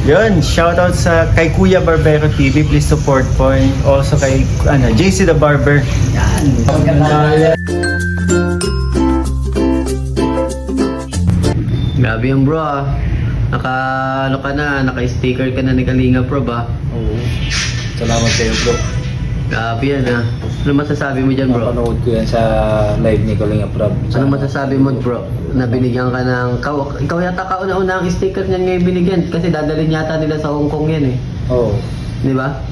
Yun, shoutout sa kay Kuya Barbero TV, please support po. And also kay JC the Barber. Yan. Grabe yung bro ah. Naka-sticker ka na ni Kalinga Pro ba? Oo. Salamat kayo bro. Grabe yan ah. Ano masasabi mo dyan bro? Napanood ko yan sa live ni Kalinga Prab. Ano masasabi mo bro? Na binigyan ka ng... Ikaw yata kauna-una ang sticker niyan ngayon binigyan. Kasi dadalhin yata nila sa Hong Kong yan eh. Oo. Di ba?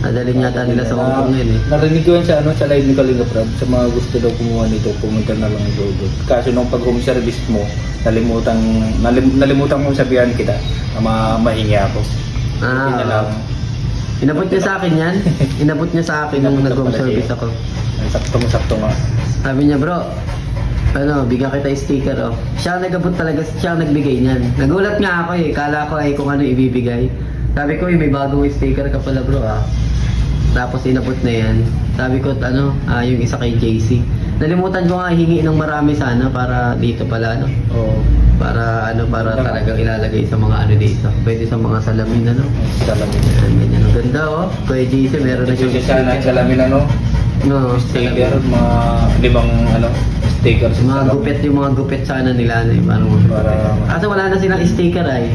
Dadalhin yata nila sa Hong Kong yan eh. Narinig ko yan sa live ni Kalinga Prab. Sa mga gusto daw kumuha nito, pumunta na lang doon. Kaso nung pag home service mo, nalimutan mo sabihan kita na mahingi ako. Ah, Yun na lang. inabot niya sa akin yan. Inabot niya sa akin nung nag-home service ako. Sakto nga. Sabi niya bro, bigyan kita yung sticker oh. Siya ang nag-abot talaga, siya ang nagbigay niyan. Nagulat nga ako eh, kala ko ay kung ano ibibigay. Sabi ko may bagong sticker ka pala bro ah. Tapos inabot na yan. Sabi ko yung isa kay JC. Nalimutan ko nga hingi ng marami sana para dito pala Oo. Para talagang ilalagay sa mga dito. Pwede sa mga salamin Salamin. Ayan, ganyan. Ang ganda oh. Kuya JC meron na siyang Sana salamin No, sticker, mga limang sticker sa mga gupit sana nila parang kaso wala na silang sticker ay.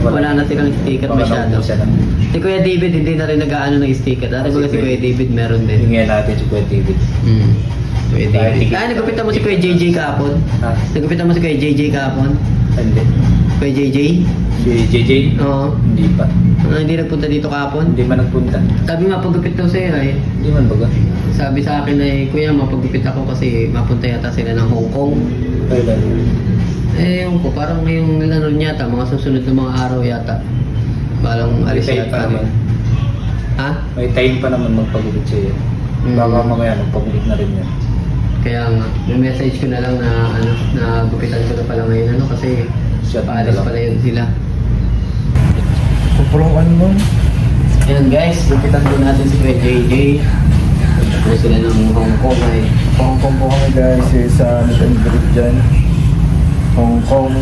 Wala na silang sticker masyado. Si Kuya David hindi na rin nag-aano ng sticker. Dati ba si Kuya David meron din. Hingyan natin si Kuya David. Kuya David. Nagupitan mo si Kuya JJ kahapon? Nagupitan mo si Kuya JJ kahapon? Hindi. Kuya JJ? Si JJ? Oo. Hindi pa. Hindi nagpunta dito kahapon? Hindi man nagpunta. Sabi mapagupit daw sa'yo ay. Hindi man baga. Sabi sa akin ay, Kuya mapagupit ako kasi mapunta yata sila ng Hong Kong. Kailan? Yung ko, parang ngayong yata, mga susunod na mga araw yata. Parang alis May time pa yata. naman. Ha? May time pa naman magpagupit siya. Baka mamaya magpagupit na rin yan. Kaya nga, may message ko na lang na gupitan ko na pala ngayon kasi Siya paalis na lang. pala yun sila. Kupulungan mo. Ayan guys, gupitan ko natin si Kuya JJ. Ano sila ng Hong Kong ay. Hong Kong po kami guys, sa meet and greet dyan. Hong Kong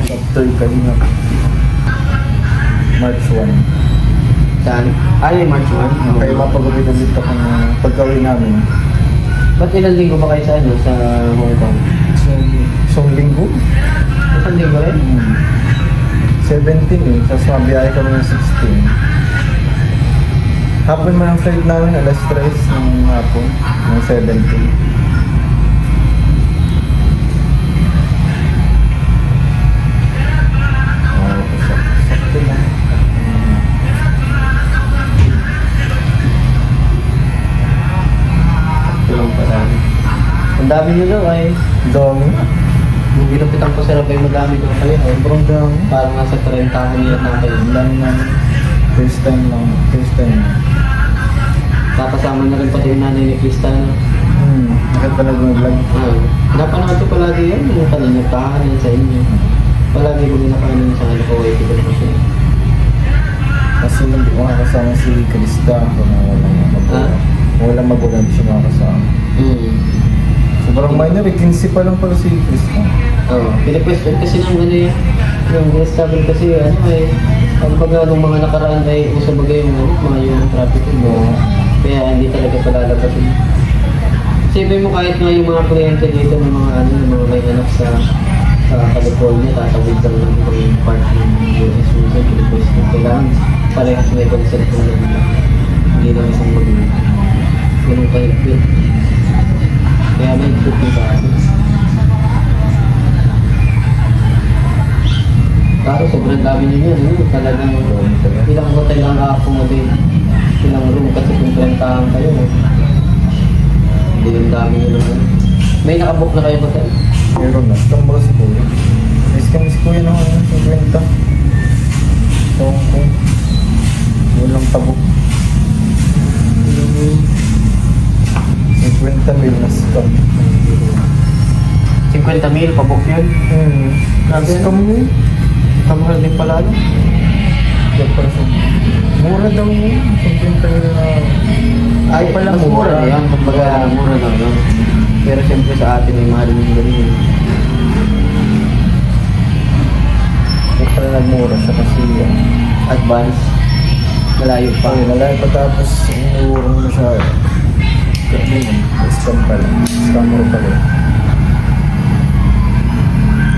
chapter Kalinga. March 1. Saan? Ay, March 1? Kaya mapagupitan dito kung paggawin namin. Ba't ilang linggo ba kayo sa Hong Kong? Isang linggo? Isang linggo rin? 17 eh. Tapos mabiyahe kami ng 16. Hapon man ang flight namin, alas 3 ng hapon. Ng 17. Sakto na. Tulong pa lang. Ang dami nyo daw ay. Dami. Yung ginupitan ko sa rabay madami ko kayo. Sobrang dami. Parang nasa 30 million na kayo. Ang dami namin. First time lang. First time. Kapasama na rin pati yung nanay ni Krista. Bakit pa nag-vlog? Napanood ko palagi yan. Yung kanina nagtahanan sa inyo. Palagi ko ginakanan sa ko. Wait ko siya. Kasi hindi ko makakasama si Krista. Walang magulang siya makakasama. Sobrang minor eh. 15 pa lang pala si Krista. Oo. Pinakwestiyon kasi ng yung instable kasi ang baga nung mga nakaraan ay uso bagay yung traffic mo. Kaya hindi talaga palalabas yun. Siyempre mo kahit nga yung mga kliyente dito ng mga mga may anak sa California, tatawid lang ng mga part ng US user, pinakwestiyon. Kailangan parehas may consent mo na hindi lang isang magulang. Ganun kahigpit. Kaya may higpit yung bago. Pero sobrang dami nyo yan, talagang ilang hotel lang accommodate, ilang room kasi kung rentahan kayo. Hindi yung dami nyo naman. May nakabook na kayo hotel? Meron na. Scam ba si Kuya? May scam si Kuya ng 50. So, kung walang tabok. 50 mil na scam. 50 mil, pabook yun? Scam yun. Kamahal din pala, Diyan para sa... Mura daw yun. 50 mil na... Ay, pala mas mura na yan, kumbaga mura na yun. Pero siyempre sa atin ay mahal yung ganyan. Kaya pala nagmura siya kasi Advance. Malayo pa. malayo pa tapos inuurong na siya. Kaya yun, scam pala. Scammer pala.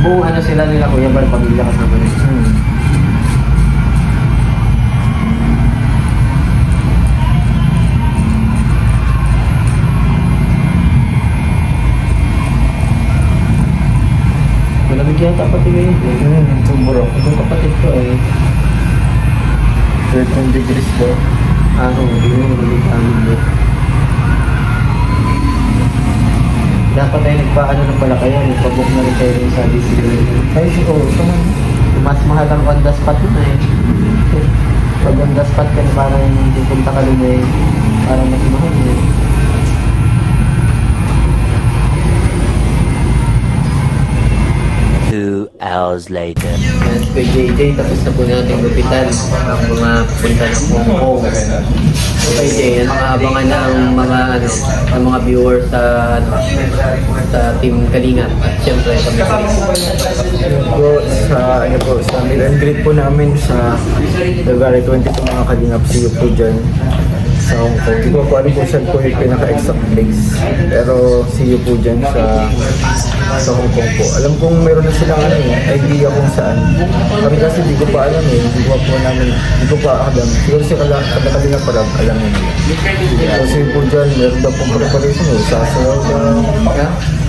Buong ano sila nila Kuya Bal, pamilya kasama nila. Malamig yata pati ngayon eh. Sobra. Itong kapatid ko eh. 13 degrees daw. Hindi mo malamig amin eh. Dapat ay nagpaano na pala kayo, nagpabook na rin kayo rin sa Disney. Ay, siguro. Tama. Mas mahal ang on the spot na eh. Pag on the spot ka na parang pupunta ka rin eh, parang mas mahal eh. 2 hours later. Yan, kay JJ, tapos na po natin gupitan ang mga pupunta ng Hong Kong. So kay JJ, mga abangan na ang mga viewers sa Team Kalinga. At syempre kami Sa meet and greet po namin sa February 22 mga kalingap. See you po dyan sa Hong Kong. Hindi ko po alam kung saan po yung pinaka-exact place. Pero see you po dyan sa Hong Kong po. Alam kong meron na silang idea kung saan. Kami kasi hindi ko pa alam eh. Hindi ko pa alam. Siguro si Kalingap parang alam mo nila. Kasi po dyan, meron daw pong preparation eh. Sasayaw daw.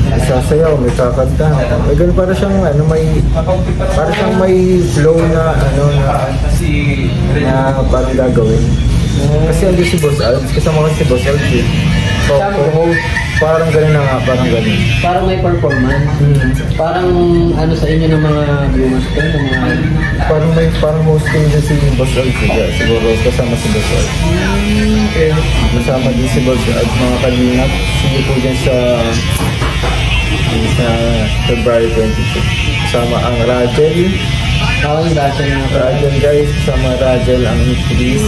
Isasayaw, may kakanta. May ganun para siyang may flow na na parang gagawin. Kasi andun si Boss Alves, kasama ko si Boss Alves eh. So, parang ganun na nga, parang ganun. parang may performance. Parang ano sa inyo ng mga viewers ko, ng mga Parang hosting din si Boss Alves eh. Siguro kasama si Boss Alves. Kasama din si Boss Alves, mga kalingap. Sige po dyan sa February 22. Kasama ang Rajel. tawag dati na Rajel guys, kasama Rajel ang Chris.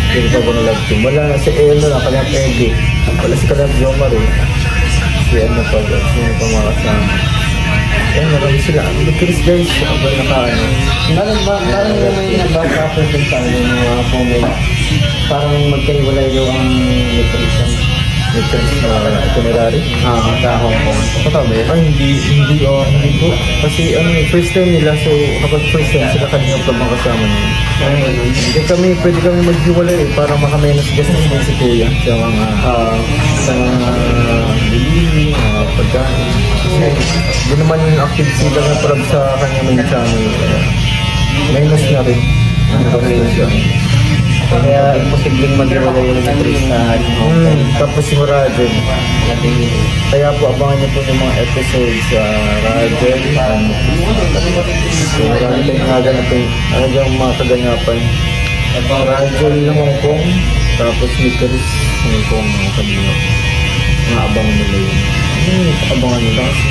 Hindi pa ko na-love team. Wala na si Eno lang, Kalingap Eddie. Wala si Kalingap Jomar eh. Si Eno pa ba? Sino pa mga kasama? Ayan, marami sila. Ang Chris guys, abang nakaano. Parang yung may nabasa din sa akin ng mga comment. Parang magkahiwalay daw ang nutrition. May Chris na itinerary. Sa Hong Kong. Totoo ba yun? Ay, hindi po. Kasi first time nila, so kapag first time, sila kanina pa mga kasama nila. Hindi pwede kami maghiwalay eh, para makamenos gastos din si Kuya sa mga bilili, mga pagkain. Kasi hindi naman yung active sila na parang sa kanya main channel. Minus na rin. Siya. Kaya imposibleng maghiwalay yung nutrition sa Hong Kong. Tapos yung Rajel. Kaya po abangan niyo po yung mga episodes sa Rajel. So, marami tayong kaganapin. Talagang mga kaganapan. Rajel ng Hong Kong. Tapos Nicholas ng Hong Kong, mga kanina. Mga abangan nila yun. Abangan nila kasi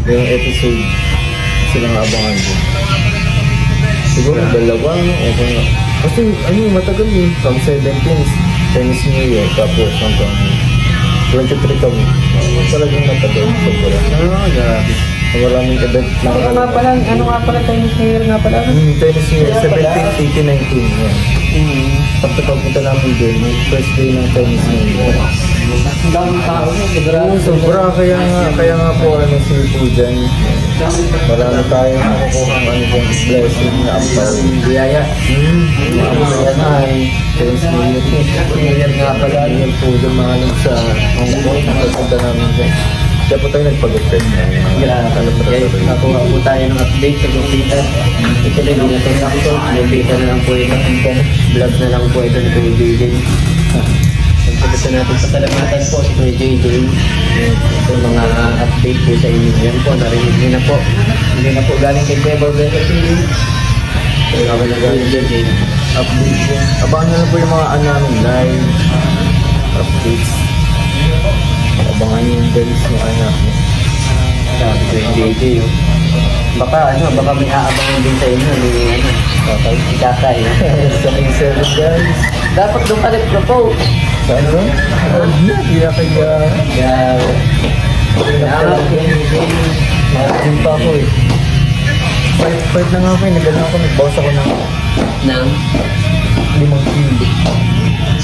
merong episode silang abangan din. Siguro dalawa, okay nga. Kasi matagal yun. From 17th, Chinese New Year, tapos hanggang 23 kami. Talagang matagal. Sobra. Grabe. Maraming event lang. Ano nga pala Chinese New Year nga pala? Chinese New Year, 17, 18, 19. Yan. Pagpunta namin din, yung first day ng Chinese New Year. Ang daming tao na, grabe. Sobra, kaya nga po si po dyan. Marami tayong nakukuha ng blessing na ampaw. Biyaya. Ayan ay Chinese New Year. New Year nga pala, yan po yung mga sa Hong Kong. Pagpunta namin dyan. Kaya po tayo nagpag-update na. Grabe. Guys, nakuha po tayo ng update sa Gupitan. Ito rin, hindi na ito sakto. Gupitan na lang po ito. Vlog na lang po ito ni Kuya JJ. Pagpagkita natin sa salamatan po si Kuya JJ. Ito mga update po sa inyo. Yan po, narinig nyo na po. Hindi na po galing kay Kuya Barbeta TV. Kaya kami na galing JJ. Update po. Abangan nyo na po yung mga namin live updates. Abangan nyo yung guys ng anak mo. Sabi ko yung JJ. Baka may aabangan din sa inyo ni si Kakay. Sa King 7 guys. Dapat doon ka nag-propose. Sa ano? Hindi na kaya. Yeah. Nakakagin pa ako eh. Fight na nga ako, nagano ako, nagbawas ako ng Nang? 5 kilo.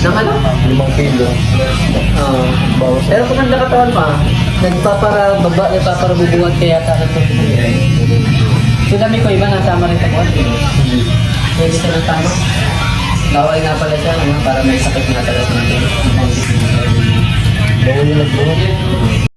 Nang ano? 5 kilo. Oo. Bawas Pero kung ang katawan pa, nagpaparabubuhat kaya takot ko. So dami ko iba nasama rin sa buwan. Pwede siya ng tama. Bawal nga pala siya, ano, para may sakit nga talaga natin. Bawal yung nagbuhat.